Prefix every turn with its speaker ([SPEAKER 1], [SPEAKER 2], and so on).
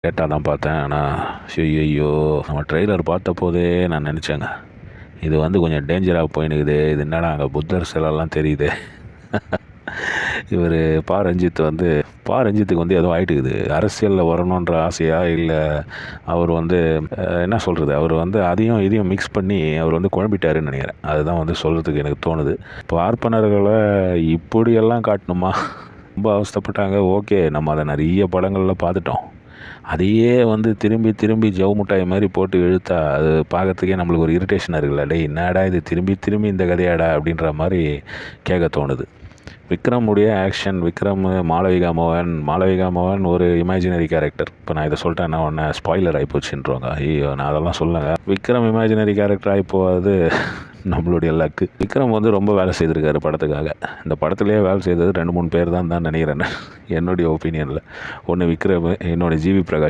[SPEAKER 1] லேட்டாக தான் பார்த்தேன். ஆனால் ஐயையோ! நம்ம ட்ரெய்லர் பார்த்தபோதே நான் நினச்சேங்க, இது வந்து கொஞ்சம் டேஞ்சராக போயினுக்குது. இது என்னடா அங்கே புத்தர் சிலைலாம் தெரியுது. இவர் ரஞ்சித்துக்கு வந்து ஏதோ ஆயிட்டுக்குது. அரசியலில் வரணுன்ற ஆசையா, இல்லை அவர் வந்து என்ன சொல்கிறது, அவர் வந்து அதையும் இதையும் மிக்ஸ் பண்ணி அவர் வந்து குழம்பிட்டாருன்னு நினைக்கிறேன். அதுதான் வந்து சொல்கிறதுக்கு எனக்கு தோணுது. பார்ப்பனர்களை இப்படியெல்லாம் காட்டணுமா? ரொம்ப அவஸ்தைப்பட்டாங்க. ஓகே, நம்ம அதை நிறைய படங்களில் பார்த்துட்டோம். அதையே வந்து திரும்பி திரும்பி ஜவு மிட்டாய் மாதிரி போட்டு இழுத்தா அது பார்க்கறதுக்கே நம்மளுக்கு ஒரு இரிட்டேஷனாக இருக்குல்ல. டேய் என்னடா இது, திரும்பி திரும்பி இந்த கதையாடா அப்படின்ற மாதிரி கேட்க தோணுது. விக்ரமுடைய ஆக்ஷன், மாளவிகா மோகன் ஒரு இமேஜினரி கேரக்டர். இப்போ நான் இதை சொல்லிட்டேன்னா உடனே ஸ்பாய்லர் ஆகிப்போச்சுன்றவாங்க. ஐயோ, நான் அதெல்லாம் சொல்லலைங்க. விக்ரம் இமேஜினரி கேரக்டர் ஆகிப்போது நம்மளுடைய லக்கு. விக்ரம் வந்து ரொம்ப வேலை செய்திருக்காரு படத்துக்காக. இந்த படத்துலேயே வேலை செய்தது 2-3 பேர் தான் நினைக்கிறேன் என்னுடைய ஒப்பீனியனில். ஒன்று விக்ரம், இன்னொன்று ஜிவி பிரகாஷ்.